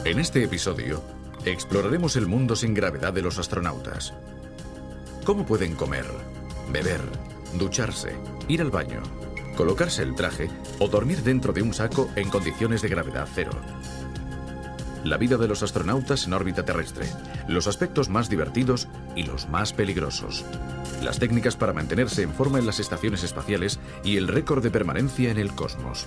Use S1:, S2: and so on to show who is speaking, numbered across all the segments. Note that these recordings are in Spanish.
S1: En este episodio, exploraremos el mundo sin gravedad de los astronautas. ¿Cómo pueden comer, beber, ducharse, ir al baño, colocarse el traje o dormir dentro de un saco en condiciones de gravedad cero? La vida de los astronautas en órbita terrestre, los aspectos más divertidos y los más peligrosos. Las técnicas para mantenerse en forma en las estaciones espaciales y el récord de permanencia en el cosmos.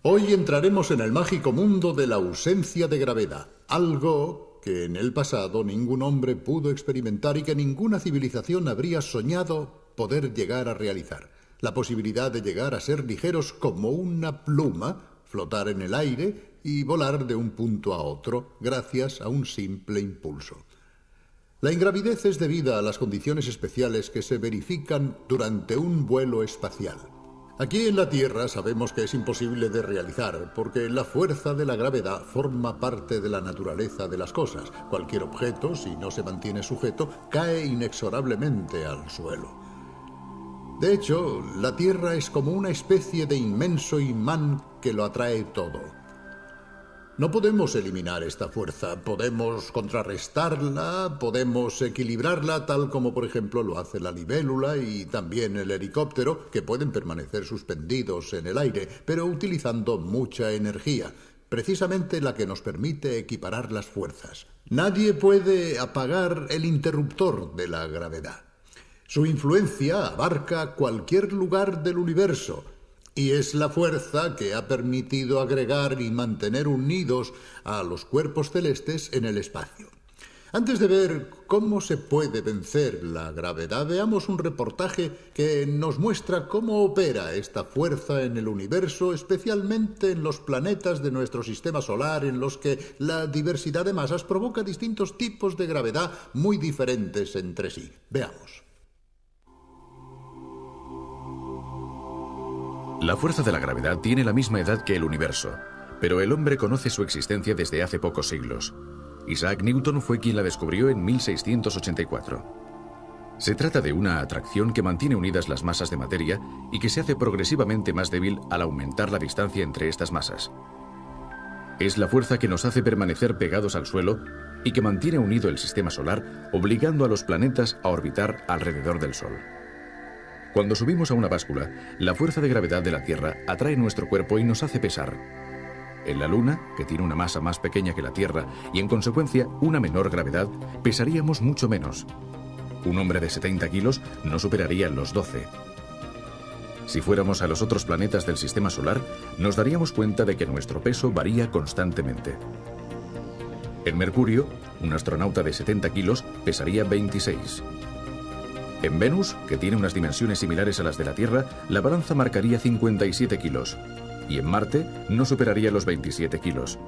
S2: Hoy entraremos en el mágico mundo de la ausencia de gravedad, algo que en el pasado ningún hombre pudo experimentar y que ninguna civilización habría soñado poder llegar a realizar. La posibilidad de llegar a ser ligeros como una pluma, flotar en el aire y volar de un punto a otro gracias a un simple impulso. La ingravidez es debida a las condiciones especiales que se verifican durante un vuelo espacial. Aquí en la Tierra sabemos que es imposible de realizar, porque la fuerza de la gravedad forma parte de la naturaleza de las cosas. Cualquier objeto, si no se mantiene sujeto, cae inexorablemente al suelo. De hecho, la Tierra es como una especie de inmenso imán que lo atrae todo. No podemos eliminar esta fuerza, podemos contrarrestarla, podemos equilibrarla, tal como por ejemplo lo hace la libélula y también el helicóptero, que pueden permanecer suspendidos en el aire, pero utilizando mucha energía, precisamente la que nos permite equiparar las fuerzas. Nadie puede apagar el interruptor de la gravedad. Su influencia abarca cualquier lugar del universo, y es la fuerza que ha permitido agregar y mantener unidos a los cuerpos celestes en el espacio. Antes de ver cómo se puede vencer la gravedad, veamos un reportaje que nos muestra cómo opera esta fuerza en el universo, especialmente en los planetas de nuestro sistema solar, en los que la diversidad de masas provoca distintos tipos de gravedad muy diferentes entre sí. Veamos.
S1: La fuerza de la gravedad tiene la misma edad que el universo, pero el hombre conoce su existencia desde hace pocos siglos. Isaac Newton fue quien la descubrió en 1684. Se trata de una atracción que mantiene unidas las masas de materia y que se hace progresivamente más débil al aumentar la distancia entre estas masas. Es la fuerza que nos hace permanecer pegados al suelo y que mantiene unido el sistema solar, obligando a los planetas a orbitar alrededor del Sol. Cuando subimos a una báscula, la fuerza de gravedad de la Tierra atrae nuestro cuerpo y nos hace pesar. En la Luna, que tiene una masa más pequeña que la Tierra y en consecuencia una menor gravedad, pesaríamos mucho menos. Un hombre de 70 kilos no superaría los 12. Si fuéramos a los otros planetas del sistema solar, nos daríamos cuenta de que nuestro peso varía constantemente. En Mercurio, un astronauta de 70 kilos pesaría 26. En Venus, que tiene unas dimensiones similares a las de la Tierra, la balanza marcaría 57 kilos. Y en Marte no superaría los 27 kilos.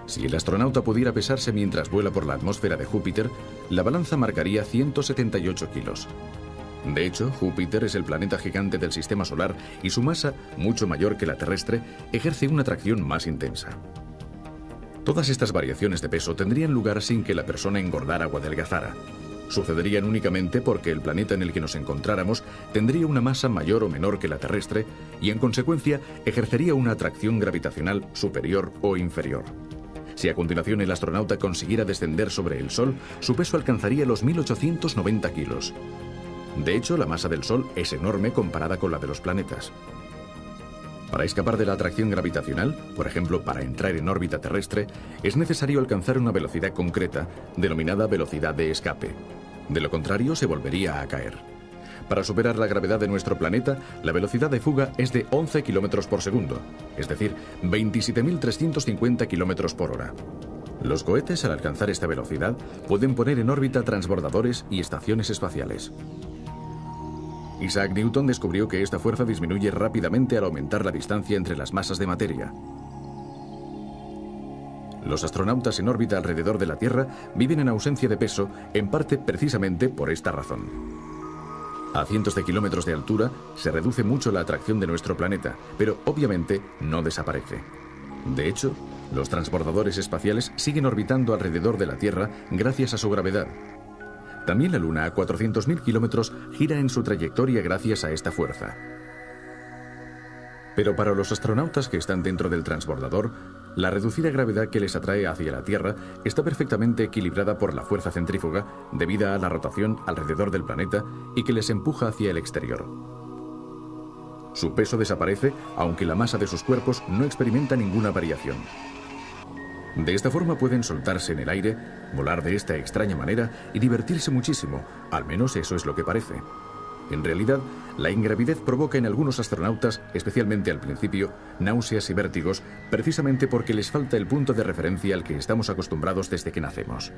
S1: Si el astronauta pudiera pesarse mientras vuela por la atmósfera de Júpiter, la balanza marcaría 178 kilos. De hecho, Júpiter es el planeta gigante del sistema solar y su masa, mucho mayor que la terrestre, ejerce una atracción más intensa. Todas estas variaciones de peso tendrían lugar sin que la persona engordara o adelgazara. Sucederían únicamente porque el planeta en el que nos encontráramos tendría una masa mayor o menor que la terrestre y en consecuencia ejercería una atracción gravitacional superior o inferior. Si a continuación el astronauta consiguiera descender sobre el Sol, su peso alcanzaría los 1890 kilos. De hecho, la masa del Sol es enorme comparada con la de los planetas. Para escapar de la atracción gravitacional, por ejemplo, para entrar en órbita terrestre, es necesario alcanzar una velocidad concreta, denominada velocidad de escape. De lo contrario, se volvería a caer. Para superar la gravedad de nuestro planeta, la velocidad de fuga es de 11 km por segundo, es decir, 27.350 km por hora. Los cohetes, al alcanzar esta velocidad, pueden poner en órbita transbordadores y estaciones espaciales. Isaac Newton descubrió que esta fuerza disminuye rápidamente al aumentar la distancia entre las masas de materia. Los astronautas en órbita alrededor de la Tierra viven en ausencia de peso, en parte precisamente por esta razón. A cientos de kilómetros de altura se reduce mucho la atracción de nuestro planeta, pero obviamente no desaparece. De hecho, los transbordadores espaciales siguen orbitando alrededor de la Tierra gracias a su gravedad. También la Luna, a 400.000 kilómetros, gira en su trayectoria gracias a esta fuerza. Pero para los astronautas que están dentro del transbordador, la reducida gravedad que les atrae hacia la Tierra está perfectamente equilibrada por la fuerza centrífuga debida a la rotación alrededor del planeta y que les empuja hacia el exterior. Su peso desaparece, aunque la masa de sus cuerpos no experimenta ninguna variación. De esta forma pueden soltarse en el aire, volar de esta extraña manera y divertirse muchísimo, al menos eso es lo que parece. En realidad, la ingravidez provoca en algunos astronautas, especialmente al principio, náuseas y vértigos, precisamente porque les falta el punto de referencia al que estamos acostumbrados desde que nacemos.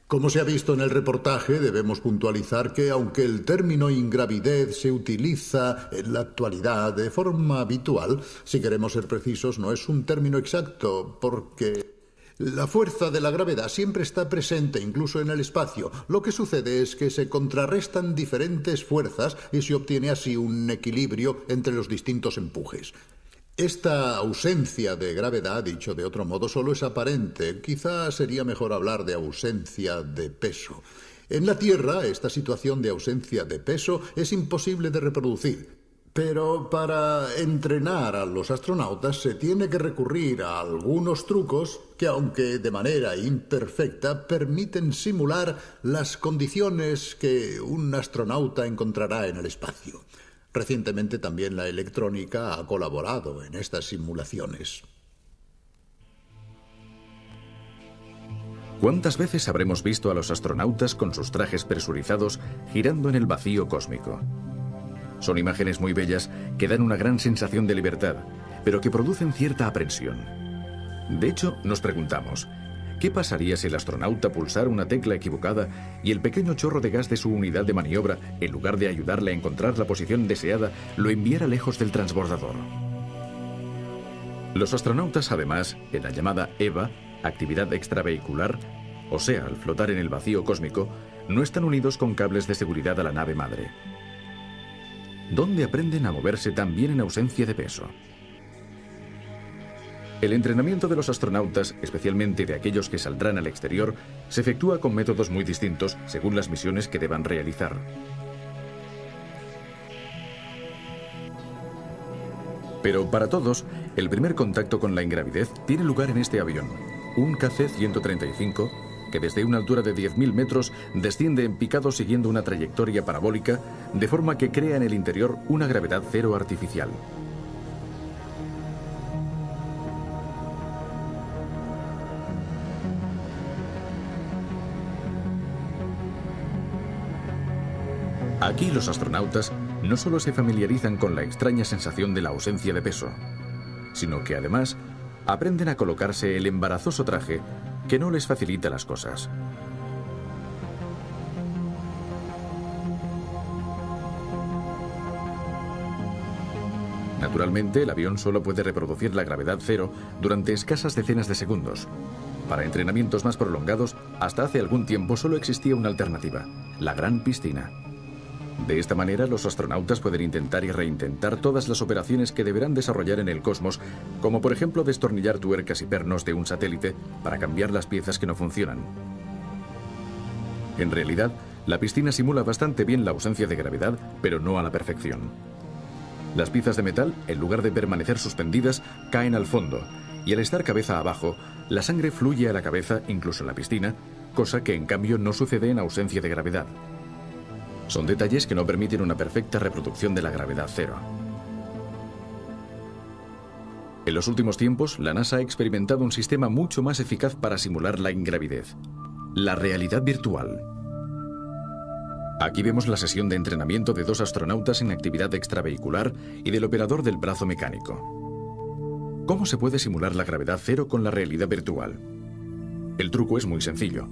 S2: Como se ha visto en el reportaje, debemos puntualizar que aunque el término ingravidez se utiliza en la actualidad de forma habitual, si queremos ser precisos, no es un término exacto, porque la fuerza de la gravedad siempre está presente, incluso en el espacio. Lo que sucede es que se contrarrestan diferentes fuerzas y se obtiene así un equilibrio entre los distintos empujes. Esta ausencia de gravedad, dicho de otro modo, solo es aparente. Quizá sería mejor hablar de ausencia de peso. En la Tierra, esta situación de ausencia de peso es imposible de reproducir. Pero para entrenar a los astronautas se tiene que recurrir a algunos trucos que, aunque de manera imperfecta, permiten simular las condiciones que un astronauta encontrará en el espacio. Recientemente también la electrónica ha colaborado en estas simulaciones.
S1: ¿Cuántas veces habremos visto a los astronautas con sus trajes presurizados girando en el vacío cósmico? Son imágenes muy bellas que dan una gran sensación de libertad, pero que producen cierta aprensión. De hecho, nos preguntamos, ¿qué pasaría si el astronauta pulsara una tecla equivocada y el pequeño chorro de gas de su unidad de maniobra, en lugar de ayudarle a encontrar la posición deseada, lo enviara lejos del transbordador? Los astronautas, además, en la llamada EVA, actividad extravehicular, o sea, al flotar en el vacío cósmico, no están unidos con cables de seguridad a la nave madre. ¿Dónde aprenden a moverse tan bien en ausencia de peso? El entrenamiento de los astronautas, especialmente de aquellos que saldrán al exterior, se efectúa con métodos muy distintos según las misiones que deban realizar. Pero para todos, el primer contacto con la ingravidez tiene lugar en este avión, un KC-135, que desde una altura de 10.000 metros desciende en picado siguiendo una trayectoria parabólica, de forma que crea en el interior una gravedad cero artificial. Aquí los astronautas no solo se familiarizan con la extraña sensación de la ausencia de peso, sino que además aprenden a colocarse el embarazoso traje que no les facilita las cosas. Naturalmente, el avión solo puede reproducir la gravedad cero durante escasas decenas de segundos. Para entrenamientos más prolongados, hasta hace algún tiempo solo existía una alternativa, la gran piscina. De esta manera, los astronautas pueden intentar y reintentar todas las operaciones que deberán desarrollar en el cosmos, como por ejemplo destornillar tuercas y pernos de un satélite para cambiar las piezas que no funcionan. En realidad, la piscina simula bastante bien la ausencia de gravedad, pero no a la perfección. Las piezas de metal, en lugar de permanecer suspendidas, caen al fondo, y al estar cabeza abajo, la sangre fluye a la cabeza, incluso en la piscina, cosa que en cambio no sucede en ausencia de gravedad. Son detalles que no permiten una perfecta reproducción de la gravedad cero. En los últimos tiempos, la NASA ha experimentado un sistema mucho más eficaz para simular la ingravidez: la realidad virtual. Aquí vemos la sesión de entrenamiento de dos astronautas en actividad extravehicular y del operador del brazo mecánico. ¿Cómo se puede simular la gravedad cero con la realidad virtual? El truco es muy sencillo.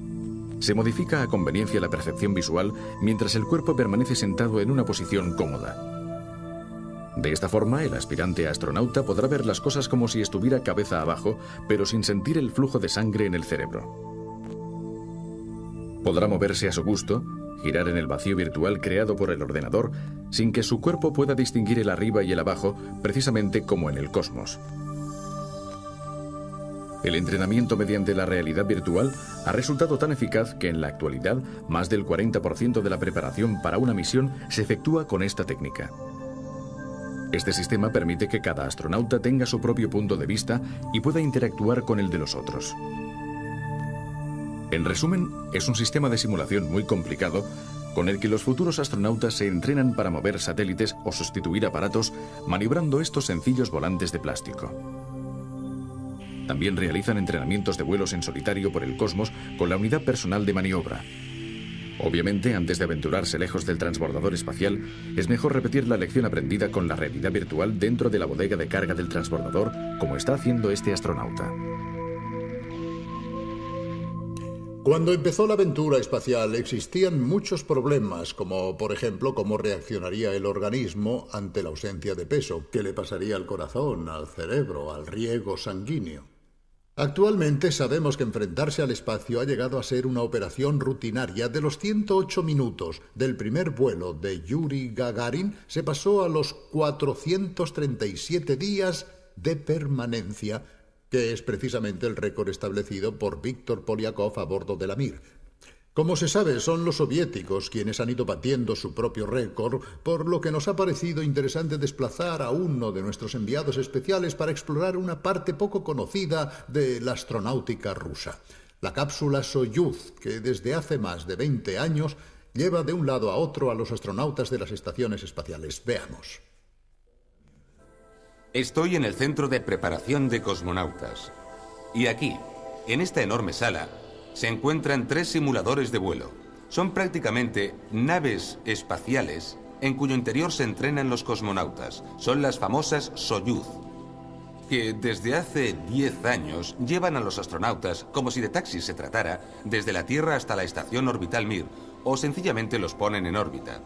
S1: Se modifica a conveniencia la percepción visual mientras el cuerpo permanece sentado en una posición cómoda. De esta forma, el aspirante a astronauta podrá ver las cosas como si estuviera cabeza abajo, pero sin sentir el flujo de sangre en el cerebro. Podrá moverse a su gusto, girar en el vacío virtual creado por el ordenador, sin que su cuerpo pueda distinguir el arriba y el abajo, precisamente como en el cosmos. El entrenamiento mediante la realidad virtual ha resultado tan eficaz que en la actualidad más del 40% de la preparación para una misión se efectúa con esta técnica. Este sistema permite que cada astronauta tenga su propio punto de vista y pueda interactuar con el de los otros. En resumen, es un sistema de simulación muy complicado con el que los futuros astronautas se entrenan para mover satélites o sustituir aparatos maniobrando estos sencillos volantes de plástico. También realizan entrenamientos de vuelos en solitario por el cosmos con la unidad personal de maniobra. Obviamente, antes de aventurarse lejos del transbordador espacial, es mejor repetir la lección aprendida con la realidad virtual dentro de la bodega de carga del transbordador, como está haciendo este astronauta.
S2: Cuando empezó la aventura espacial existían muchos problemas, como por ejemplo cómo reaccionaría el organismo ante la ausencia de peso, qué le pasaría al corazón, al cerebro, al riego sanguíneo. Actualmente sabemos que enfrentarse al espacio ha llegado a ser una operación rutinaria. De los 108 minutos del primer vuelo de Yuri Gagarin se pasó a los 437 días de permanencia, que es precisamente el récord establecido por Víctor Polyakov a bordo de la Mir. Como se sabe, son los soviéticos quienes han ido batiendo su propio récord, por lo que nos ha parecido interesante desplazar a uno de nuestros enviados especiales para explorar una parte poco conocida de la astronáutica rusa. La cápsula Soyuz, que desde hace más de 20 años lleva de un lado a otro a los astronautas de las estaciones espaciales. Veamos.
S3: Estoy en el centro de preparación de cosmonautas. Y aquí, en esta enorme sala, se encuentran 3 simuladores de vuelo. Son prácticamente naves espaciales en cuyo interior se entrenan los cosmonautas. Son las famosas Soyuz, que desde hace 10 años llevan a los astronautas, como si de taxis se tratara, desde la Tierra hasta la estación orbital Mir, o sencillamente los ponen en órbita.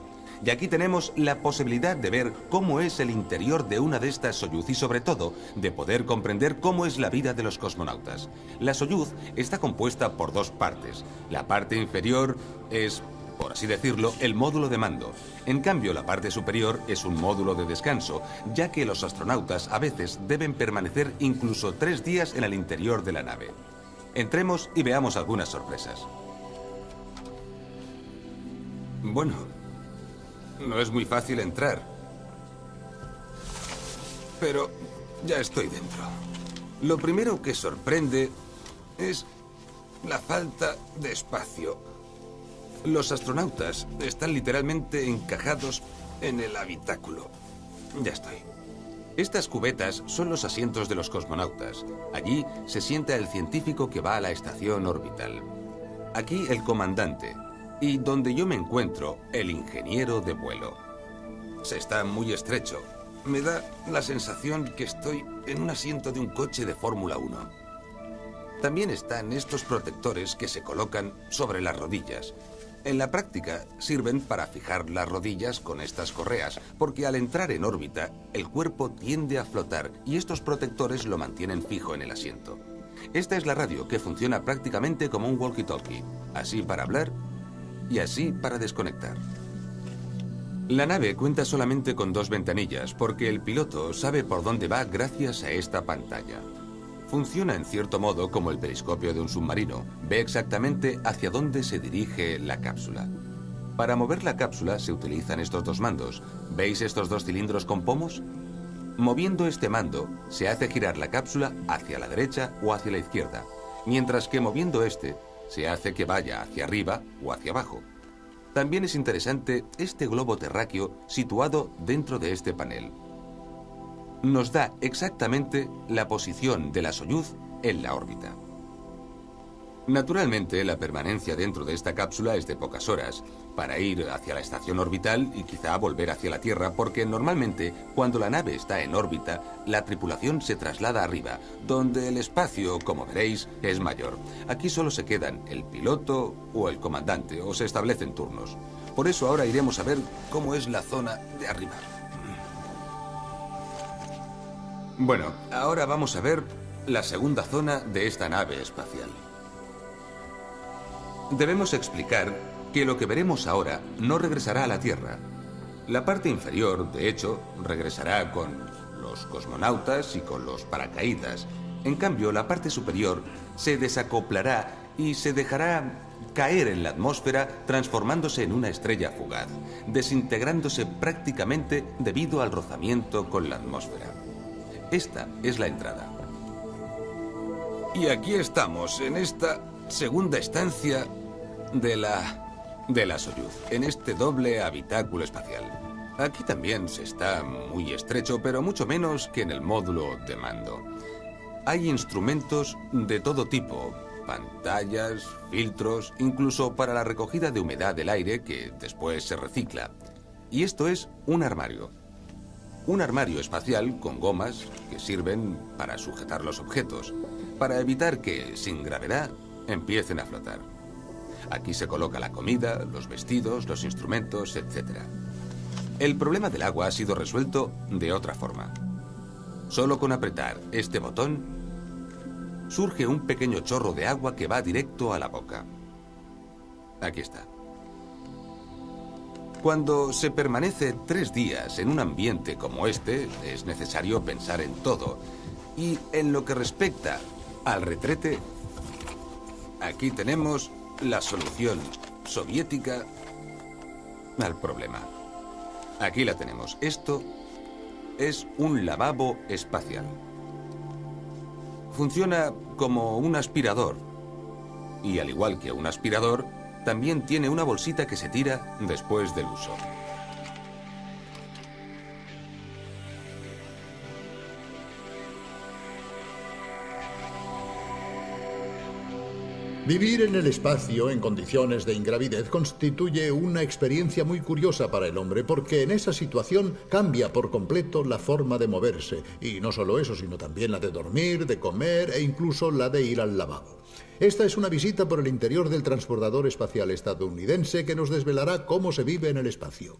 S3: Y aquí tenemos la posibilidad de ver cómo es el interior de una de estas Soyuz y sobre todo de poder comprender cómo es la vida de los cosmonautas. La Soyuz está compuesta por 2 partes. La parte inferior es, por así decirlo, el módulo de mando. En cambio, la parte superior es un módulo de descanso, ya que los astronautas a veces deben permanecer incluso 3 días en el interior de la nave. Entremos y veamos algunas sorpresas. Bueno, no es muy fácil entrar, pero ya estoy dentro. Lo primero que sorprende es la falta de espacio. Los astronautas están literalmente encajados en el habitáculo. Ya estoy. Estas cubetas son los asientos de los cosmonautas. Allí se sienta el científico que va a la estación orbital. Aquí el comandante. Y donde yo me encuentro, el ingeniero de vuelo. Se está muy estrecho. Me da la sensación que estoy en un asiento de un coche de Fórmula 1. También están estos protectores que se colocan sobre las rodillas. En la práctica sirven para fijar las rodillas con estas correas, porque al entrar en órbita, el cuerpo tiende a flotar y estos protectores lo mantienen fijo en el asiento. Esta es la radio, que funciona prácticamente como un walkie-talkie, así para hablar y así para desconectar. La nave cuenta solamente con 2 ventanillas, porque el piloto sabe por dónde va gracias a esta pantalla. Funciona en cierto modo como el periscopio de un submarino. Ve exactamente hacia dónde se dirige la cápsula. Para mover la cápsula se utilizan estos 2 mandos. ¿Veis estos 2 cilindros con pomos? Moviendo este mando, se hace girar la cápsula hacia la derecha o hacia la izquierda, mientras que moviendo este, se hace que vaya hacia arriba o hacia abajo. También es interesante este globo terráqueo situado dentro de este panel. Nos da exactamente la posición de la Soyuz en la órbita. Naturalmente, la permanencia dentro de esta cápsula es de pocas horas, para ir hacia la estación orbital y quizá volver hacia la Tierra, porque normalmente, cuando la nave está en órbita, la tripulación se traslada arriba, donde el espacio, como veréis, es mayor. Aquí solo se quedan el piloto o el comandante, o se establecen turnos. Por eso ahora iremos a ver cómo es la zona de arriba. Bueno, ahora vamos a ver la segunda zona de esta nave espacial. Debemos explicar que lo que veremos ahora no regresará a la Tierra. La parte inferior, de hecho, regresará con los cosmonautas y con los paracaídas, En cambio, la parte superior se desacoplará y se dejará caer en la atmósfera, transformándose en una estrella fugaz, desintegrándose prácticamente debido al rozamiento con la atmósfera. Esta es la entrada. Y aquí estamos, en esta segunda estancia de la Soyuz, en este doble habitáculo espacial. Aquí también se está muy estrecho, pero mucho menos que en el módulo de mando. Hay instrumentos de todo tipo, pantallas, filtros, incluso para la recogida de humedad del aire que después se recicla. Y esto es un armario. Un armario espacial con gomas que sirven para sujetar los objetos, para evitar que, sin gravedad, empiecen a flotar. Aquí se coloca la comida, los vestidos, los instrumentos, etc. El problema del agua ha sido resuelto de otra forma. Solo con apretar este botón, surge un pequeño chorro de agua que va directo a la boca. Aquí está. Cuando se permanece 3 días en un ambiente como este, es necesario pensar en todo. Y en lo que respecta al retrete, aquí tenemos la solución soviética al problema. Aquí la tenemos. Esto es un lavabo espacial. Funciona como un aspirador. Y al igual que un aspirador, también tiene una bolsita que se tira después del uso.
S2: Vivir en el espacio en condiciones de ingravidez constituye una experiencia muy curiosa para el hombre, porque en esa situación cambia por completo la forma de moverse, y no solo eso, sino también la de dormir, de comer e incluso la de ir al lavabo. Esta es una visita por el interior del transbordador espacial estadounidense que nos desvelará cómo se vive en el espacio.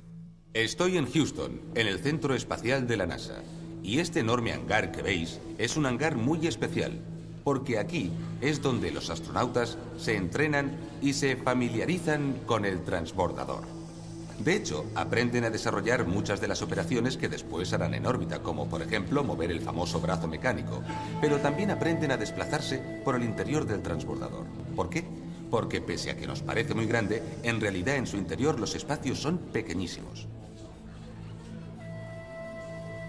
S3: Estoy en Houston, en el centro espacial de la NASA, y este enorme hangar que veis es un hangar muy especial, porque aquí es donde los astronautas se entrenan y se familiarizan con el transbordador. De hecho, aprenden a desarrollar muchas de las operaciones que después harán en órbita, como por ejemplo mover el famoso brazo mecánico, pero también aprenden a desplazarse por el interior del transbordador. ¿Por qué? Porque pese a que nos parece muy grande, en realidad en su interior los espacios son pequeñísimos.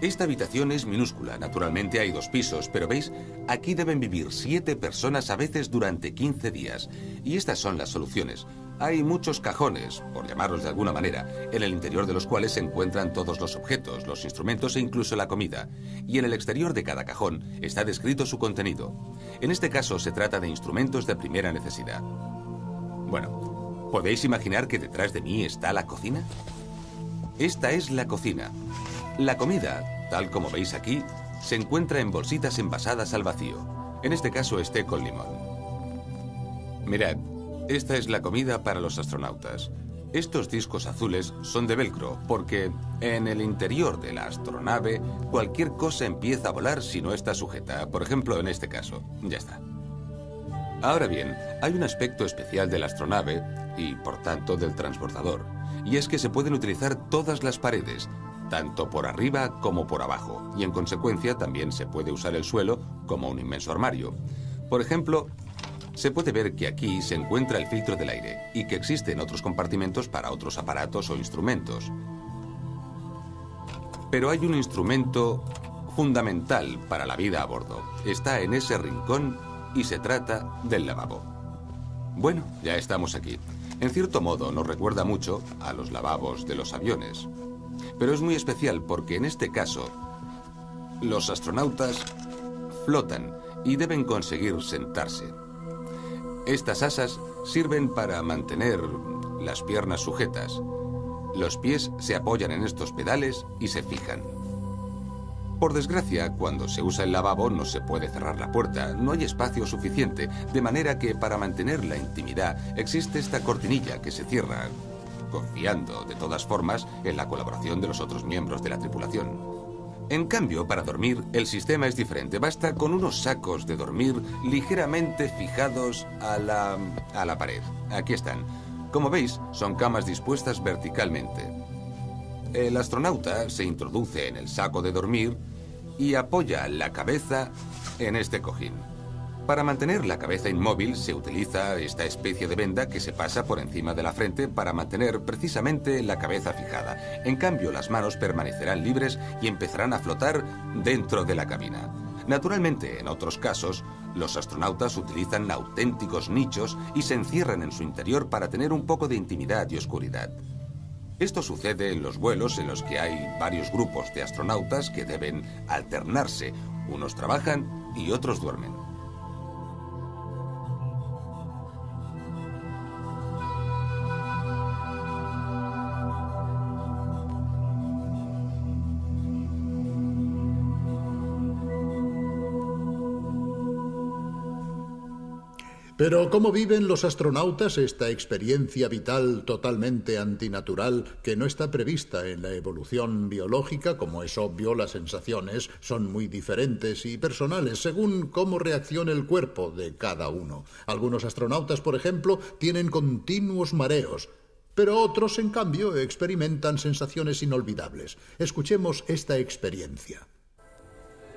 S3: Esta habitación es minúscula, naturalmente hay 2 pisos, pero ¿veis? Aquí deben vivir 7 personas a veces durante 15 días. Y estas son las soluciones. Hay muchos cajones, por llamarlos de alguna manera, en el interior de los cuales se encuentran todos los objetos, los instrumentos e incluso la comida. Y en el exterior de cada cajón está descrito su contenido. En este caso se trata de instrumentos de primera necesidad. Bueno, ¿podéis imaginar que detrás de mí está la cocina? Esta es la cocina. La comida, tal como veis aquí, se encuentra en bolsitas envasadas al vacío. En este caso, té con limón. Mirad, esta es la comida para los astronautas. Estos discos azules son de velcro, porque en el interior de la astronave cualquier cosa empieza a volar si no está sujeta. Por ejemplo, en este caso. Ya está. Ahora bien, hay un aspecto especial de la astronave y, por tanto, del transbordador. Y es que se pueden utilizar todas las paredes, tanto por arriba como por abajo, y en consecuencia también se puede usar el suelo como un inmenso armario. Por ejemplo, se puede ver que aquí se encuentra el filtro del aire y que existen otros compartimentos para otros aparatos o instrumentos. Pero hay un instrumento fundamental para la vida a bordo. Está en ese rincón y se trata del lavabo. Bueno, ya estamos aquí. En cierto modo nos recuerda mucho a los lavabos de los aviones. Pero es muy especial porque en este caso los astronautas flotan y deben conseguir sentarse. Estas asas sirven para mantener las piernas sujetas. Los pies se apoyan en estos pedales y se fijan. Por desgracia, cuando se usa el lavabo no se puede cerrar la puerta, no hay espacio suficiente, de manera que para mantener la intimidad existe esta cortinilla que se cierra, confiando de todas formas en la colaboración de los otros miembros de la tripulación. En cambio, para dormir, el sistema es diferente. Basta con unos sacos de dormir ligeramente fijados a la pared. Aquí están. Como veis, son camas dispuestas verticalmente. El astronauta se introduce en el saco de dormir y apoya la cabeza en este cojín. Para mantener la cabeza inmóvil se utiliza esta especie de venda que se pasa por encima de la frente para mantener precisamente la cabeza fijada. En cambio, las manos permanecerán libres y empezarán a flotar dentro de la cabina. Naturalmente, en otros casos, los astronautas utilizan auténticos nichos y se encierran en su interior para tener un poco de intimidad y oscuridad. Esto sucede en los vuelos en los que hay varios grupos de astronautas que deben alternarse. Unos trabajan y otros duermen.
S2: Pero ¿cómo viven los astronautas esta experiencia vital totalmente antinatural que no está prevista en la evolución biológica? Como es obvio, las sensaciones son muy diferentes y personales según cómo reacciona el cuerpo de cada uno. Algunos astronautas, por ejemplo, tienen continuos mareos, pero otros, en cambio, experimentan sensaciones inolvidables. Escuchemos esta experiencia.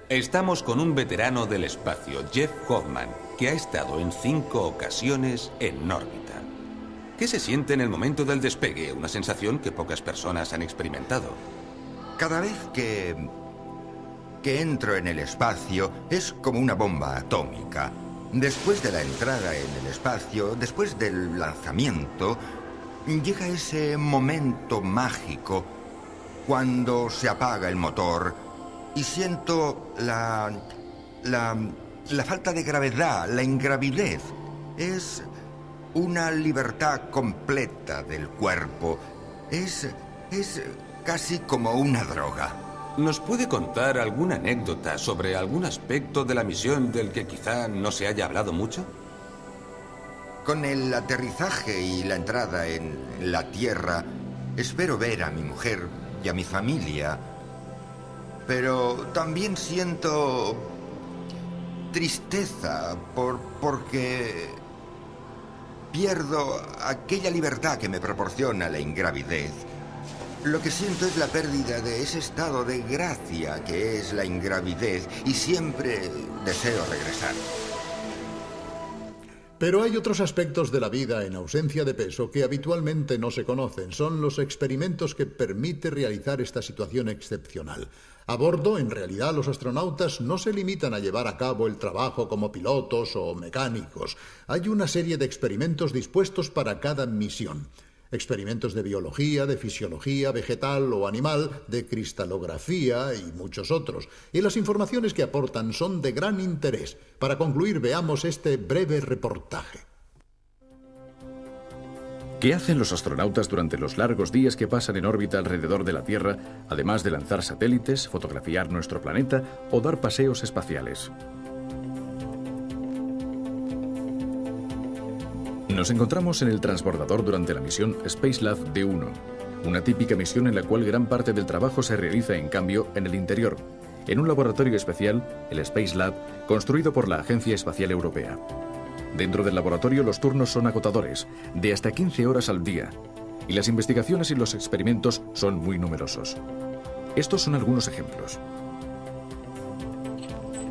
S3: Estamos con un veterano del espacio, Jeff Hoffman, que ha estado en 5 ocasiones en órbita. ¿Qué se siente en el momento del despegue? Una sensación que pocas personas han experimentado.
S4: Cada vez que entro en el espacio es como una bomba atómica. Después de la entrada en el espacio, después del lanzamiento, llega ese momento mágico cuando se apaga el motor y siento la falta de gravedad, la ingravidez. Es una libertad completa del cuerpo. Es casi como una droga.
S3: ¿Nos puede contar alguna anécdota sobre algún aspecto de la misión del que quizá no se haya hablado mucho?
S4: Con el aterrizaje y la entrada en la Tierra, espero ver a mi mujer y a mi familia. Pero también siento tristeza porque pierdo aquella libertad que me proporciona la ingravidez. Lo que siento es la pérdida de ese estado de gracia que es la ingravidez y siempre deseo regresar.
S2: Pero hay otros aspectos de la vida en ausencia de peso que habitualmente no se conocen. Son los experimentos que permite realizar esta situación excepcional. A bordo, en realidad, los astronautas no se limitan a llevar a cabo el trabajo como pilotos o mecánicos. Hay una serie de experimentos dispuestos para cada misión. Experimentos de biología, de fisiología vegetal o animal, de cristalografía y muchos otros. Y las informaciones que aportan son de gran interés. Para concluir, veamos este breve reportaje.
S1: ¿Qué hacen los astronautas durante los largos días que pasan en órbita alrededor de la Tierra, además de lanzar satélites, fotografiar nuestro planeta o dar paseos espaciales? Nos encontramos en el transbordador durante la misión Spacelab D1, una típica misión en la cual gran parte del trabajo se realiza, en cambio, en el interior, en un laboratorio especial, el Spacelab, construido por la Agencia Espacial Europea. Dentro del laboratorio los turnos son agotadores, de hasta 15 horas al día, y las investigaciones y los experimentos son muy numerosos. Estos son algunos ejemplos.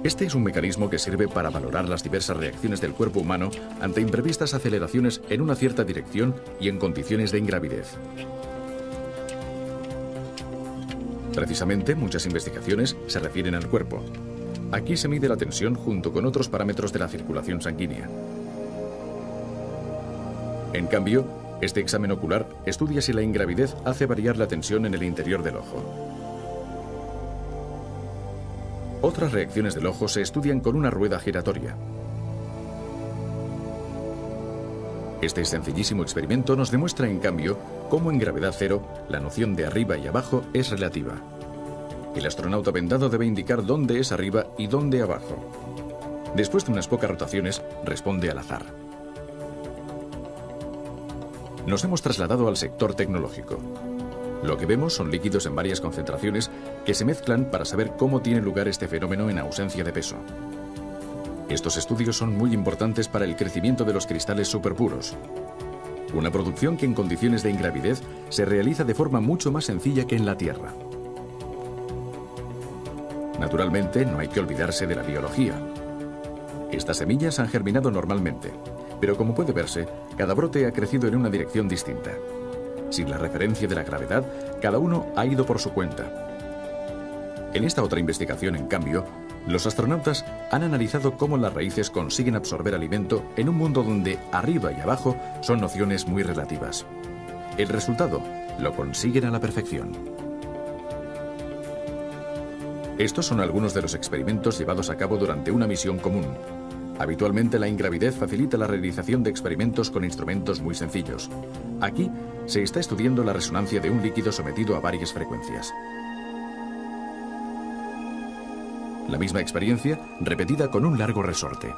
S1: Este es un mecanismo que sirve para valorar las diversas reacciones del cuerpo humano ante imprevistas aceleraciones en una cierta dirección y en condiciones de ingravidez. Precisamente, muchas investigaciones se refieren al cuerpo. Aquí se mide la tensión junto con otros parámetros de la circulación sanguínea. En cambio, este examen ocular estudia si la ingravidez hace variar la tensión en el interior del ojo. Otras reacciones del ojo se estudian con una rueda giratoria. Este sencillísimo experimento nos demuestra, en cambio, cómo en gravedad cero la noción de arriba y abajo es relativa. El astronauta vendado debe indicar dónde es arriba y dónde abajo. Después de unas pocas rotaciones, responde al azar. Nos hemos trasladado al sector tecnológico. Lo que vemos son líquidos en varias concentraciones que se mezclan para saber cómo tiene lugar este fenómeno en ausencia de peso. Estos estudios son muy importantes para el crecimiento de los cristales superpuros, una producción que en condiciones de ingravidez se realiza de forma mucho más sencilla que en la Tierra. Naturalmente, no hay que olvidarse de la biología. Estas semillas han germinado normalmente, pero como puede verse, cada brote ha crecido en una dirección distinta. Sin la referencia de la gravedad, cada uno ha ido por su cuenta. En esta otra investigación, en cambio, los astronautas han analizado cómo las raíces consiguen absorber alimento en un mundo donde arriba y abajo son nociones muy relativas. El resultado lo consiguen a la perfección. Estos son algunos de los experimentos llevados a cabo durante una misión común. Habitualmente la ingravidez facilita la realización de experimentos con instrumentos muy sencillos. Aquí se está estudiando la resonancia de un líquido sometido a varias frecuencias. La misma experiencia repetida con un largo resorte.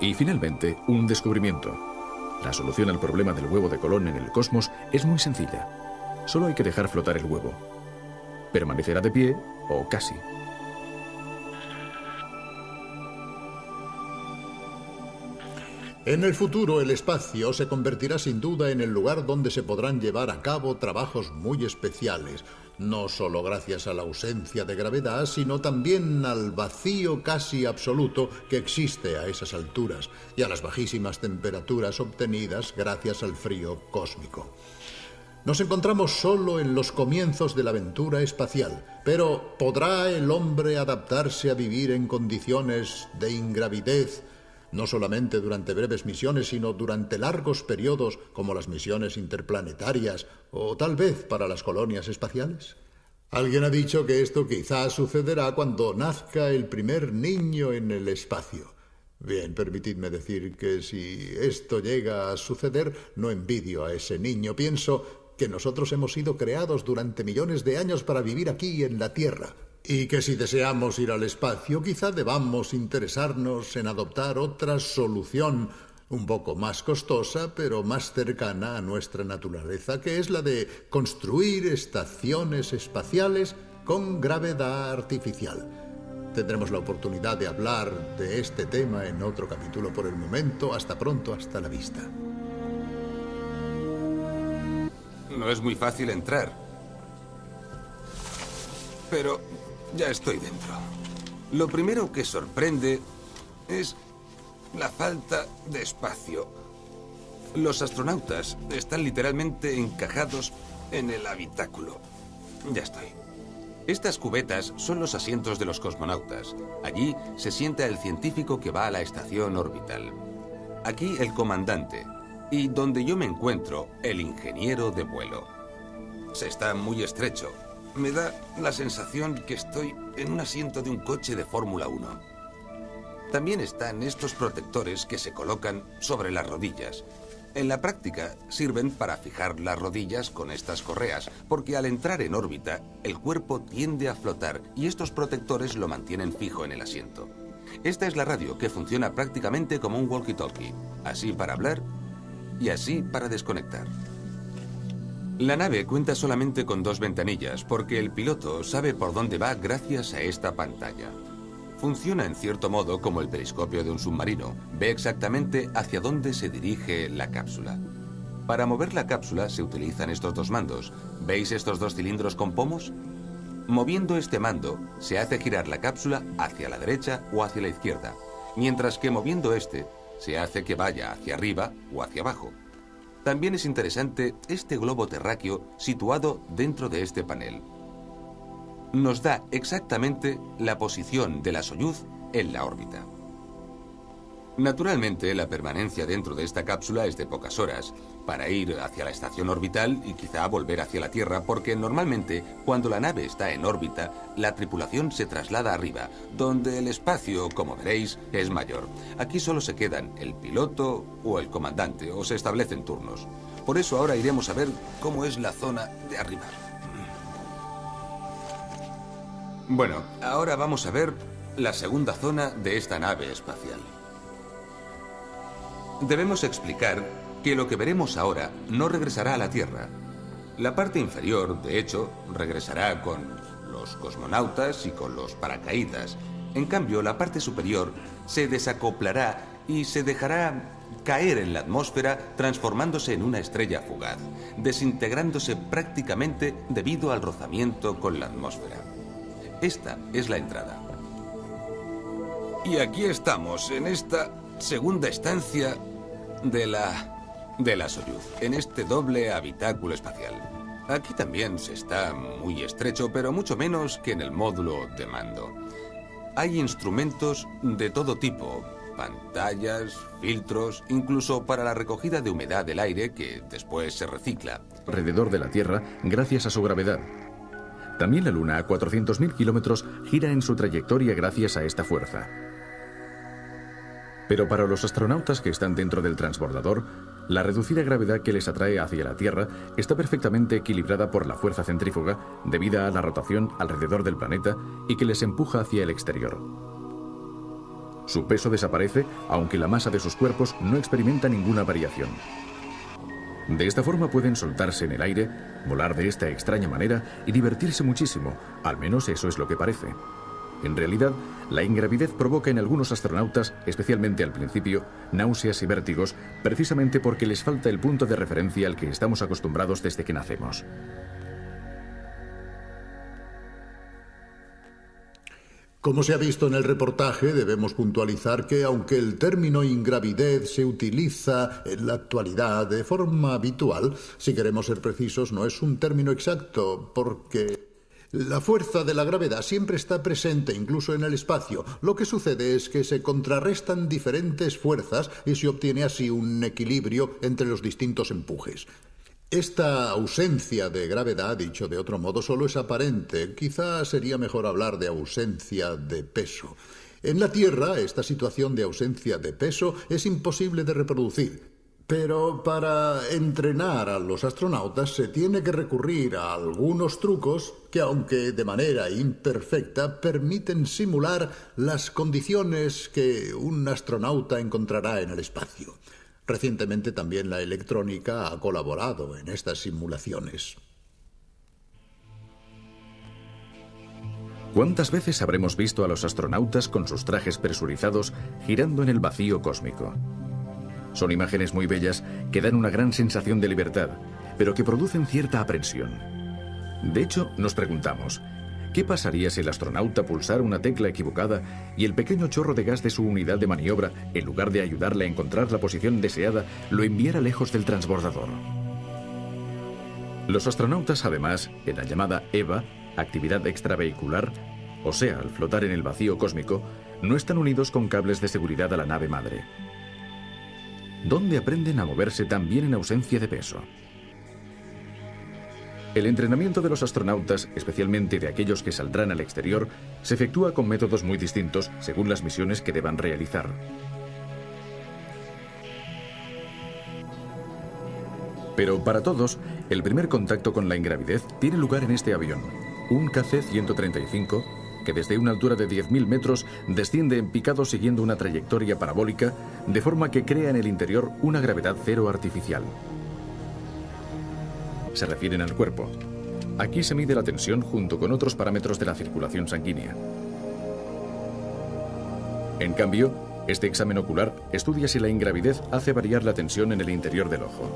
S1: Y finalmente, un descubrimiento. La solución al problema del huevo de Colón en el cosmos es muy sencilla. Solo hay que dejar flotar el huevo. Permanecerá de pie, o casi.
S2: En el futuro, el espacio se convertirá sin duda en el lugar donde se podrán llevar a cabo trabajos muy especiales, no solo gracias a la ausencia de gravedad, sino también al vacío casi absoluto que existe a esas alturas y a las bajísimas temperaturas obtenidas gracias al frío cósmico. Nos encontramos solo en los comienzos de la aventura espacial, pero ¿podrá el hombre adaptarse a vivir en condiciones de ingravidez, no solamente durante breves misiones, sino durante largos periodos como las misiones interplanetarias o tal vez para las colonias espaciales? Alguien ha dicho que esto quizás sucederá cuando nazca el primer niño en el espacio. Bien, permitidme decir que si esto llega a suceder, no envidio a ese niño. Pienso que nosotros hemos sido creados durante millones de años para vivir aquí en la Tierra. Y que si deseamos ir al espacio, quizá debamos interesarnos en adoptar otra solución un poco más costosa, pero más cercana a nuestra naturaleza, que es la de construir estaciones espaciales con gravedad artificial. Tendremos la oportunidad de hablar de este tema en otro capítulo. Por el momento, hasta pronto, hasta la vista.
S3: No es muy fácil entrar. Pero ya estoy dentro. Lo primero que sorprende es la falta de espacio. Los astronautas están literalmente encajados en el habitáculo. Ya estoy. Estas cubetas son los asientos de los cosmonautas. Allí se sienta el científico que va a la estación orbital. Aquí el comandante. Y donde yo me encuentro, el ingeniero de vuelo. Se está muy estrecho. Me da la sensación que estoy en un asiento de un coche de Fórmula 1. También están estos protectores que se colocan sobre las rodillas. En la práctica sirven para fijar las rodillas con estas correas, porque al entrar en órbita, el cuerpo tiende a flotar y estos protectores lo mantienen fijo en el asiento. Esta es la radio, que funciona prácticamente como un walkie-talkie, así para hablar y así para desconectar. La nave cuenta solamente con 2 ventanillas, porque el piloto sabe por dónde va gracias a esta pantalla. Funciona en cierto modo como el periscopio de un submarino. Ve exactamente hacia dónde se dirige la cápsula. Para mover la cápsula se utilizan estos 2 mandos. ¿Veis estos 2 cilindros con pomos? Moviendo este mando, se hace girar la cápsula hacia la derecha o hacia la izquierda, mientras que moviendo este, se hace que vaya hacia arriba o hacia abajo. También es interesante este globo terráqueo situado dentro de este panel. Nos da exactamente la posición de la Soyuz en la órbita. Naturalmente, la permanencia dentro de esta cápsula es de pocas horas, para ir hacia la estación orbital y quizá volver hacia la Tierra, porque normalmente, cuando la nave está en órbita, la tripulación se traslada arriba, donde el espacio, como veréis, es mayor. Aquí solo se quedan el piloto o el comandante, o se establecen turnos. Por eso ahora iremos a ver cómo es la zona de arriba. Bueno, ahora vamos a ver la segunda zona de esta nave espacial. Debemos explicar que lo que veremos ahora no regresará a la Tierra. La parte inferior, de hecho, regresará con los cosmonautas y con los paracaídas. En cambio, la parte superior se desacoplará y se dejará caer en la atmósfera, transformándose en una estrella fugaz, desintegrándose prácticamente debido al rozamiento con la atmósfera. Esta es la entrada. Y aquí estamos, en esta segunda estancia de la Soyuz, en este doble habitáculo espacial. Aquí también se está muy estrecho, pero mucho menos que en el módulo de mando. Hay instrumentos de todo tipo, pantallas, filtros, incluso para la recogida de humedad del aire que después se recicla.
S1: Alrededor de la Tierra gracias a su gravedad. También la Luna, a 400.000 kilómetros, gira en su trayectoria gracias a esta fuerza. Pero para los astronautas que están dentro del transbordador, la reducida gravedad que les atrae hacia la Tierra está perfectamente equilibrada por la fuerza centrífuga debida a la rotación alrededor del planeta y que les empuja hacia el exterior. Su peso desaparece, aunque la masa de sus cuerpos no experimenta ninguna variación. De esta forma pueden soltarse en el aire, volar de esta extraña manera y divertirse muchísimo, al menos eso es lo que parece. En realidad, la ingravidez provoca en algunos astronautas, especialmente al principio, náuseas y vértigos, precisamente porque les falta el punto de referencia al que estamos acostumbrados desde que nacemos.
S2: Como se ha visto en el reportaje, debemos puntualizar que aunque el término ingravidez se utiliza en la actualidad de forma habitual, si queremos ser precisos, no es un término exacto, porque la fuerza de la gravedad siempre está presente, incluso en el espacio. Lo que sucede es que se contrarrestan diferentes fuerzas y se obtiene así un equilibrio entre los distintos empujes. Esta ausencia de gravedad, dicho de otro modo, solo es aparente. Quizá sería mejor hablar de ausencia de peso. En la Tierra, esta situación de ausencia de peso es imposible de reproducir. Pero para entrenar a los astronautas se tiene que recurrir a algunos trucos que, aunque de manera imperfecta, permiten simular las condiciones que un astronauta encontrará en el espacio. Recientemente también la electrónica ha colaborado en estas simulaciones.
S1: ¿Cuántas veces habremos visto a los astronautas con sus trajes presurizados girando en el vacío cósmico? Son imágenes muy bellas que dan una gran sensación de libertad, pero que producen cierta aprensión. De hecho, nos preguntamos, ¿qué pasaría si el astronauta pulsara una tecla equivocada y el pequeño chorro de gas de su unidad de maniobra, en lugar de ayudarle a encontrar la posición deseada, lo enviara lejos del transbordador? Los astronautas, además, en la llamada EVA, actividad extravehicular, o sea, al flotar en el vacío cósmico, no están unidos con cables de seguridad a la nave madre. ¿Dónde aprenden a moverse también en ausencia de peso? El entrenamiento de los astronautas, especialmente de aquellos que saldrán al exterior, se efectúa con métodos muy distintos según las misiones que deban realizar. Pero para todos, el primer contacto con la ingravidez tiene lugar en este avión, un KC-135, que desde una altura de 10.000 metros desciende en picado siguiendo una trayectoria parabólica, de forma que crea en el interior una gravedad cero artificial. Se refieren al cuerpo. Aquí se mide la tensión junto con otros parámetros de la circulación sanguínea. En cambio, este examen ocular estudia si la ingravidez hace variar la tensión en el interior del ojo.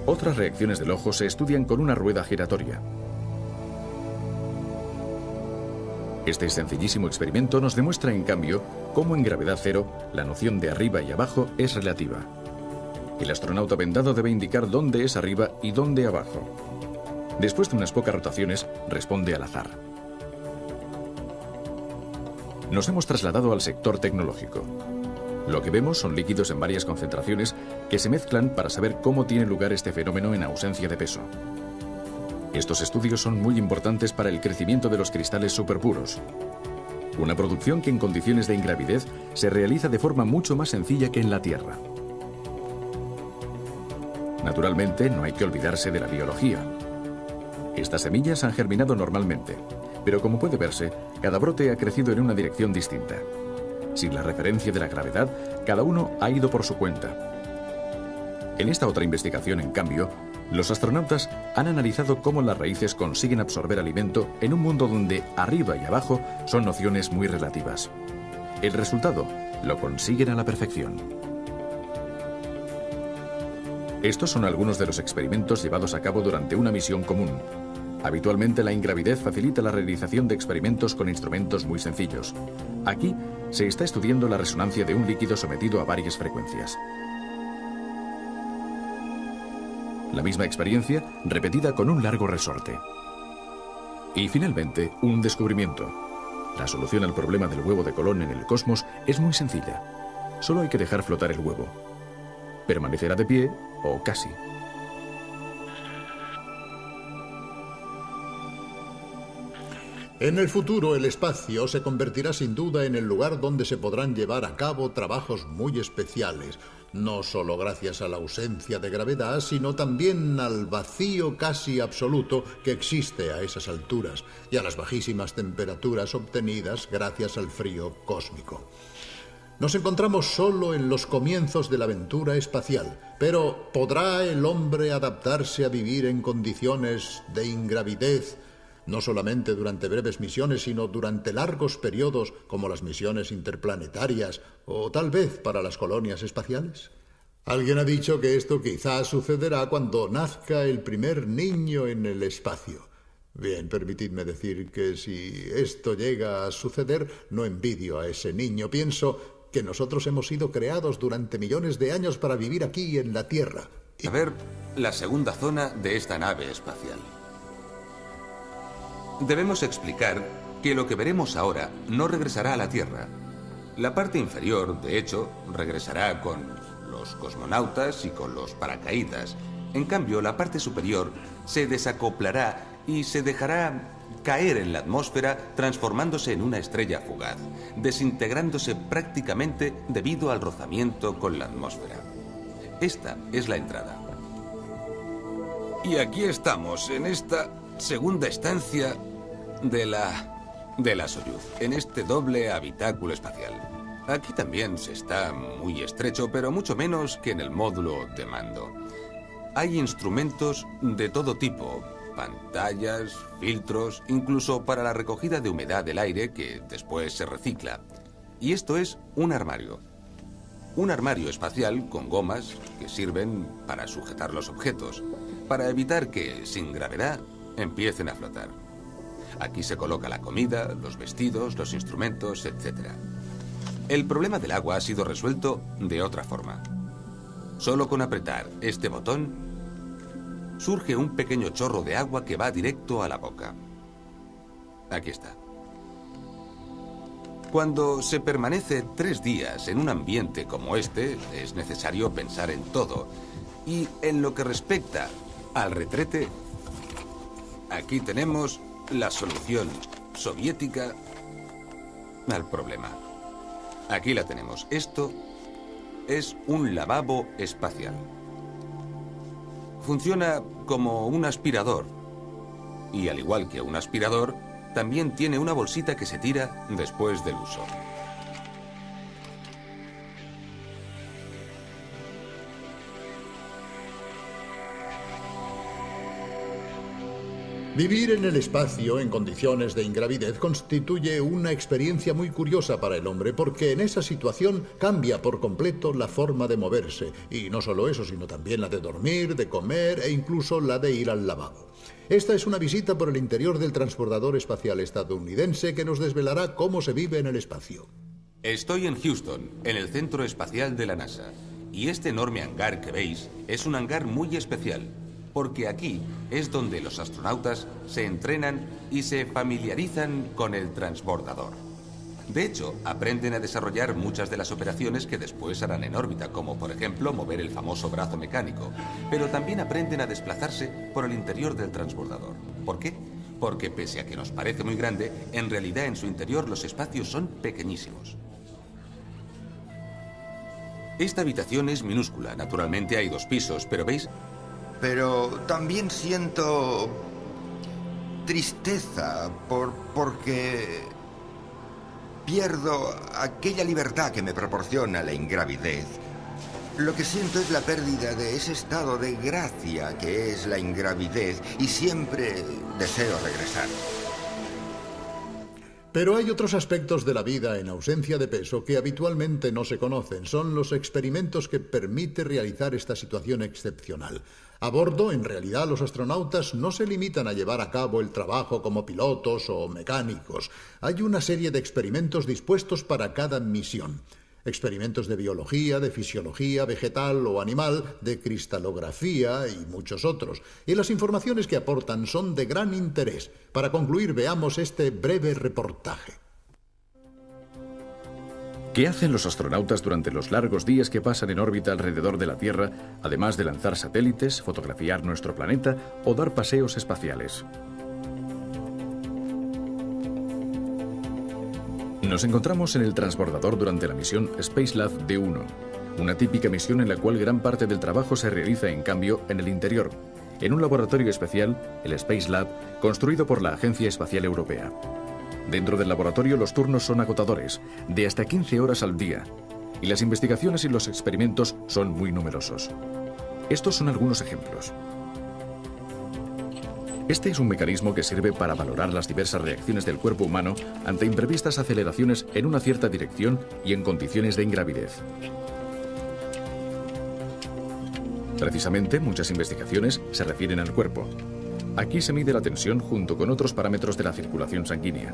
S1: Otras reacciones del ojo se estudian con una rueda giratoria. Este sencillísimo experimento nos demuestra, en cambio, cómo en gravedad cero la noción de arriba y abajo es relativa. El astronauta vendado debe indicar dónde es arriba y dónde abajo. Después de unas pocas rotaciones, responde al azar. Nos hemos trasladado al sector tecnológico. Lo que vemos son líquidos en varias concentraciones que se mezclan para saber cómo tiene lugar este fenómeno en ausencia de peso. Estos estudios son muy importantes para el crecimiento de los cristales superpuros. Una producción que en condiciones de ingravidez se realiza de forma mucho más sencilla que en la Tierra. Naturalmente, no hay que olvidarse de la biología. Estas semillas han germinado normalmente, pero como puede verse, cada brote ha crecido en una dirección distinta. Sin la referencia de la gravedad, cada uno ha ido por su cuenta. En esta otra investigación, en cambio, los astronautas han analizado cómo las raíces consiguen absorber alimento en un mundo donde arriba y abajo son nociones muy relativas. El resultado lo consiguen a la perfección. Estos son algunos de los experimentos llevados a cabo durante una misión común. Habitualmente la ingravidez facilita la realización de experimentos con instrumentos muy sencillos. Aquí se está estudiando la resonancia de un líquido sometido a varias frecuencias. La misma experiencia repetida con un largo resorte. Y finalmente, un descubrimiento. La solución al problema del huevo de Colón en el cosmos es muy sencilla. Solo hay que dejar flotar el huevo. Permanecerá de pie o casi.
S2: En el futuro, el espacio se convertirá sin duda en el lugar donde se podrán llevar a cabo trabajos muy especiales, no solo gracias a la ausencia de gravedad, sino también al vacío casi absoluto que existe a esas alturas y a las bajísimas temperaturas obtenidas gracias al frío cósmico. Nos encontramos solo en los comienzos de la aventura espacial, pero ¿podrá el hombre adaptarse a vivir en condiciones de ingravidez? No solamente durante breves misiones, sino durante largos periodos como las misiones interplanetarias o tal vez para las colonias espaciales. Alguien ha dicho que esto quizás sucederá cuando nazca el primer niño en el espacio. Bien, permitidme decir que si esto llega a suceder, no envidio a ese niño. Pienso que nosotros hemos sido creados durante millones de años para vivir aquí en la Tierra.
S3: A ver, la segunda zona de esta nave espacial. Debemos explicar que lo que veremos ahora no regresará a la Tierra. La parte inferior, de hecho, regresará con los cosmonautas y con los paracaídas. En cambio, la parte superior se desacoplará y se dejará caer en la atmósfera, transformándose en una estrella fugaz, desintegrándose prácticamente debido al rozamiento con la atmósfera. Esta es la entrada. Y aquí estamos, en esta segunda estancia de la Soyuz, en este doble habitáculo espacial. Aquí también se está muy estrecho, pero mucho menos que en el módulo de mando. Hay instrumentos de todo tipo, pantallas, filtros, incluso para la recogida de humedad del aire que después se recicla. Y esto es un armario. Un armario espacial con gomas que sirven para sujetar los objetos, para evitar que, sin gravedad, empiecen a flotar. Aquí se coloca la comida, los vestidos, los instrumentos, etc. El problema del agua ha sido resuelto de otra forma. Solo con apretar este botón, surge un pequeño chorro de agua que va directo a la boca. Aquí está. Cuando se permanece 3 días en un ambiente como este, es necesario pensar en todo. Y en lo que respecta al retrete, aquí tenemos la solución soviética al problema. Aquí la tenemos. Esto es un lavabo espacial. Funciona como un aspirador. Y al igual que un aspirador, también tiene una bolsita que se tira después del uso.
S2: Vivir en el espacio en condiciones de ingravidez constituye una experiencia muy curiosa para el hombre, porque en esa situación cambia por completo la forma de moverse. Y no solo eso, sino también la de dormir, de comer e incluso la de ir al lavabo. Esta es una visita por el interior del transbordador espacial estadounidense que nos desvelará cómo se vive en el espacio.
S3: Estoy en Houston, en el centro espacial de la NASA. Y este enorme hangar que veis es un hangar muy especial, porque aquí es donde los astronautas se entrenan y se familiarizan con el transbordador. De hecho, aprenden a desarrollar muchas de las operaciones que después harán en órbita, como por ejemplo mover el famoso brazo mecánico, pero también aprenden a desplazarse por el interior del transbordador. ¿Por qué? Porque pese a que nos parece muy grande, en realidad en su interior los espacios son pequeñísimos. Esta habitación es minúscula, naturalmente hay 2 pisos, pero ¿veis?
S4: Pero también siento tristeza porque pierdo aquella libertad que me proporciona la ingravidez. Lo que siento es la pérdida de ese estado de gracia que es la ingravidez y siempre deseo regresar.
S2: Pero hay otros aspectos de la vida en ausencia de peso que habitualmente no se conocen. Son los experimentos que permite realizar esta situación excepcional. A bordo, en realidad, los astronautas no se limitan a llevar a cabo el trabajo como pilotos o mecánicos. Hay una serie de experimentos dispuestos para cada misión. Experimentos de biología, de fisiología vegetal o animal, de cristalografía y muchos otros. Y las informaciones que aportan son de gran interés. Para concluir, veamos este breve reportaje.
S1: ¿Qué hacen los astronautas durante los largos días que pasan en órbita alrededor de la Tierra, además de lanzar satélites, fotografiar nuestro planeta o dar paseos espaciales? Nos encontramos en el transbordador durante la misión Spacelab D1, una típica misión en la cual gran parte del trabajo se realiza, en cambio, en el interior, en un laboratorio especial, el Spacelab, construido por la Agencia Espacial Europea. Dentro del laboratorio los turnos son agotadores, de hasta 15 horas al día, y las investigaciones y los experimentos son muy numerosos. Estos son algunos ejemplos. Este es un mecanismo que sirve para valorar las diversas reacciones del cuerpo humano ante imprevistas aceleraciones en una cierta dirección y en condiciones de ingravidez. Precisamente, muchas investigaciones se refieren al cuerpo. Aquí se mide la tensión junto con otros parámetros de la circulación sanguínea.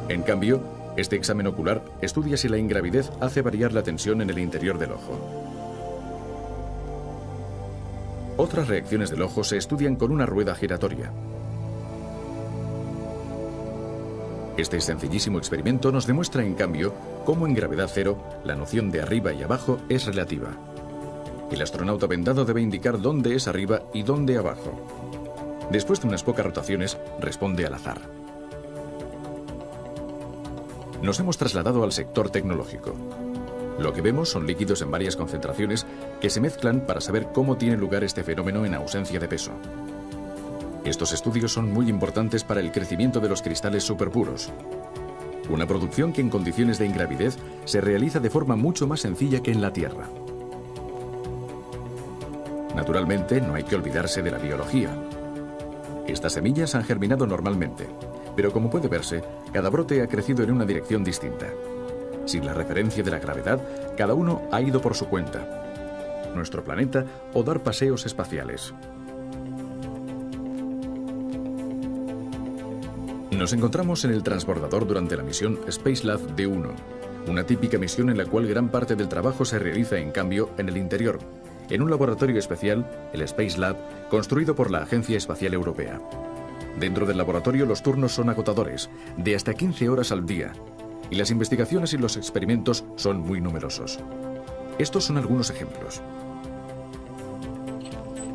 S1: En cambio, este examen ocular estudia si la ingravidez hace variar la tensión en el interior del ojo. Otras reacciones del ojo se estudian con una rueda giratoria. Este sencillísimo experimento nos demuestra, en cambio, cómo en gravedad cero la noción de arriba y abajo es relativa. El astronauta vendado debe indicar dónde es arriba y dónde abajo. Después de unas pocas rotaciones, responde al azar. Nos hemos trasladado al sector tecnológico. Lo que vemos son líquidos en varias concentraciones que se mezclan para saber cómo tiene lugar este fenómeno en ausencia de peso. Estos estudios son muy importantes para el crecimiento de los cristales superpuros, una producción que en condiciones de ingravidez se realiza de forma mucho más sencilla que en la Tierra. Naturalmente, no hay que olvidarse de la biología. Estas semillas han germinado normalmente, pero como puede verse, cada brote ha crecido en una dirección distinta. Sin la referencia de la gravedad, cada uno ha ido por su cuenta, nuestro planeta o dar paseos espaciales. Nos encontramos en el transbordador durante la misión Spacelab D1, una típica misión en la cual gran parte del trabajo se realiza, en cambio, en el interior, en un laboratorio especial, el Spacelab, construido por la Agencia Espacial Europea. Dentro del laboratorio los turnos son agotadores, de hasta 15 horas al día, y las investigaciones y los experimentos son muy numerosos. Estos son algunos ejemplos.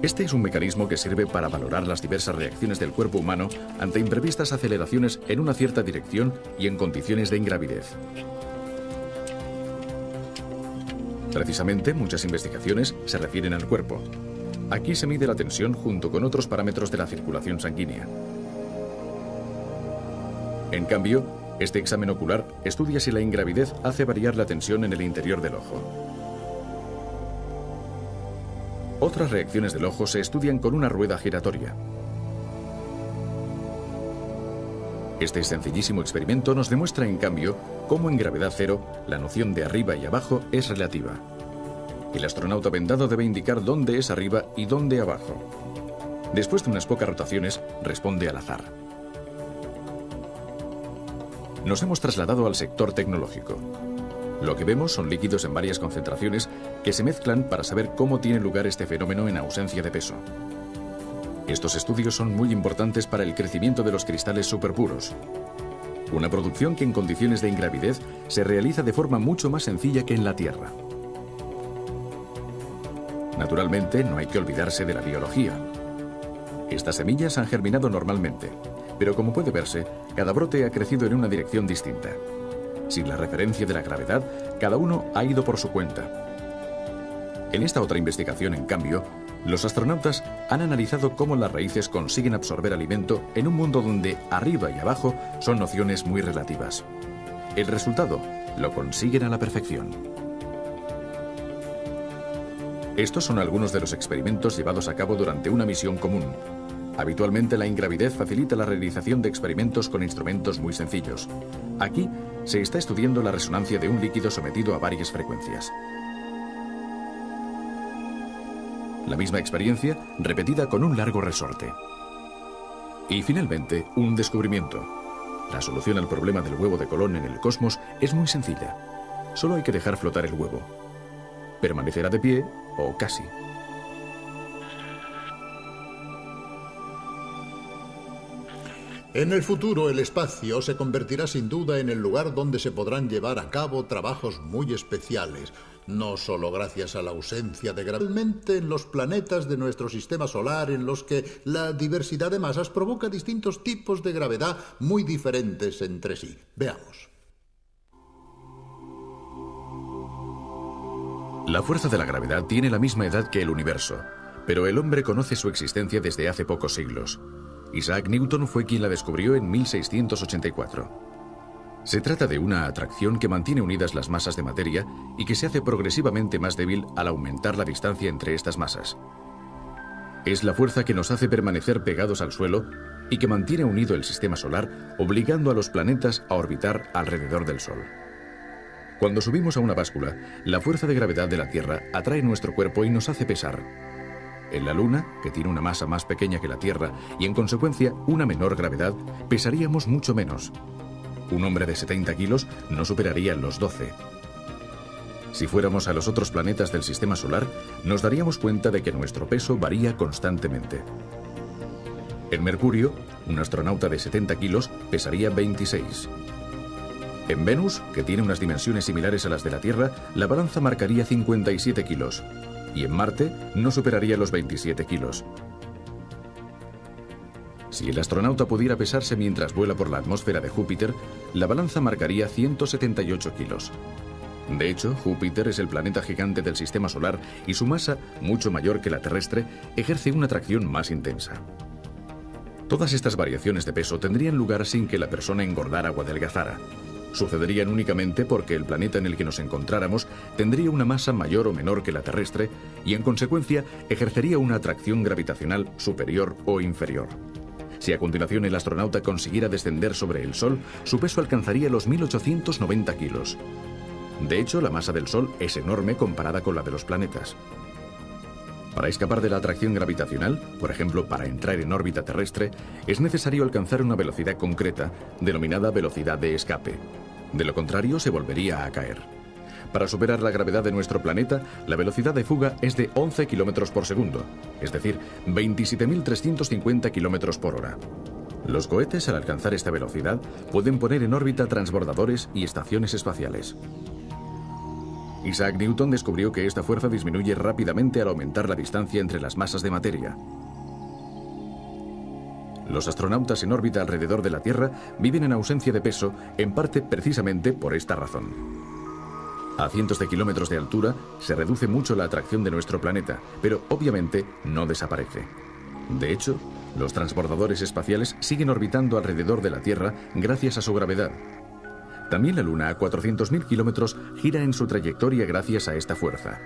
S1: Este es un mecanismo que sirve para valorar las diversas reacciones del cuerpo humano ante imprevistas aceleraciones en una cierta dirección y en condiciones de ingravidez. Precisamente, muchas investigaciones se refieren al cuerpo. Aquí se mide la tensión junto con otros parámetros de la circulación sanguínea. En cambio, este examen ocular estudia si la ingravidez hace variar la tensión en el interior del ojo. Otras reacciones del ojo se estudian con una rueda giratoria. Este sencillísimo experimento nos demuestra, en cambio, cómo en gravedad cero la noción de arriba y abajo es relativa. El astronauta vendado debe indicar dónde es arriba y dónde abajo. Después de unas pocas rotaciones, responde al azar. Nos hemos trasladado al sector tecnológico. Lo que vemos son líquidos en varias concentraciones que se mezclan para saber cómo tiene lugar este fenómeno en ausencia de peso. Estos estudios son muy importantes para el crecimiento de los cristales superpuros, una producción que en condiciones de ingravidez se realiza de forma mucho más sencilla que en la Tierra. Naturalmente, no hay que olvidarse de la biología. Estas semillas han germinado normalmente, pero como puede verse, cada brote ha crecido en una dirección distinta. Sin la referencia de la gravedad, cada uno ha ido por su cuenta. En esta otra investigación, en cambio, los astronautas han analizado cómo las raíces consiguen absorber alimento en un mundo donde arriba y abajo son nociones muy relativas. El resultado lo consiguen a la perfección. Estos son algunos de los experimentos llevados a cabo durante una misión común. Habitualmente la ingravidez facilita la realización de experimentos con instrumentos muy sencillos. Aquí se está estudiando la resonancia de un líquido sometido a varias frecuencias. La misma experiencia repetida con un largo resorte. Y finalmente, un descubrimiento. La solución al problema del huevo de Colón en el cosmos es muy sencilla. Solo hay que dejar flotar el huevo. Permanecerá de pie, o casi.
S2: En el futuro, el espacio se convertirá sin duda en el lugar donde se podrán llevar a cabo trabajos muy especiales, no solo gracias a la ausencia de gravedad, realmente en los planetas de nuestro sistema solar en los que la diversidad de masas provoca distintos tipos de gravedad muy diferentes entre sí. Veamos.
S1: La fuerza de la gravedad tiene la misma edad que el universo, pero el hombre conoce su existencia desde hace pocos siglos. Isaac Newton fue quien la descubrió en 1684. Se trata de una atracción que mantiene unidas las masas de materia y que se hace progresivamente más débil al aumentar la distancia entre estas masas. Es la fuerza que nos hace permanecer pegados al suelo y que mantiene unido el sistema solar, obligando a los planetas a orbitar alrededor del Sol. Cuando subimos a una báscula, la fuerza de gravedad de la Tierra atrae nuestro cuerpo y nos hace pesar. En la Luna, que tiene una masa más pequeña que la Tierra y en consecuencia una menor gravedad, pesaríamos mucho menos. Un hombre de 70 kilos no superaría los 12. Si fuéramos a los otros planetas del sistema solar, nos daríamos cuenta de que nuestro peso varía constantemente. En Mercurio, un astronauta de 70 kilos pesaría 26. En Venus, que tiene unas dimensiones similares a las de la Tierra, la balanza marcaría 57 kilos. Y en Marte no superaría los 27 kilos. Si el astronauta pudiera pesarse mientras vuela por la atmósfera de Júpiter, la balanza marcaría 178 kilos. De hecho, Júpiter es el planeta gigante del sistema solar y su masa, mucho mayor que la terrestre, ejerce una atracción más intensa. Todas estas variaciones de peso tendrían lugar sin que la persona engordara o adelgazara. Sucederían únicamente porque el planeta en el que nos encontráramos tendría una masa mayor o menor que la terrestre y en consecuencia ejercería una atracción gravitacional superior o inferior. Si a continuación el astronauta consiguiera descender sobre el Sol, su peso alcanzaría los 1890 kilos. De hecho, la masa del Sol es enorme comparada con la de los planetas. Para escapar de la atracción gravitacional, por ejemplo, para entrar en órbita terrestre, es necesario alcanzar una velocidad concreta, denominada velocidad de escape. De lo contrario, se volvería a caer. Para superar la gravedad de nuestro planeta, la velocidad de fuga es de 11 km por segundo, es decir, 27.350 km por hora. Los cohetes, al alcanzar esta velocidad, pueden poner en órbita transbordadores y estaciones espaciales. Isaac Newton descubrió que esta fuerza disminuye rápidamente al aumentar la distancia entre las masas de materia. Los astronautas en órbita alrededor de la Tierra viven en ausencia de peso, en parte precisamente por esta razón. A cientos de kilómetros de altura se reduce mucho la atracción de nuestro planeta, pero obviamente no desaparece. De hecho, los transbordadores espaciales siguen orbitando alrededor de la Tierra gracias a su gravedad. También la Luna, a 400.000 kilómetros, gira en su trayectoria gracias a esta fuerza.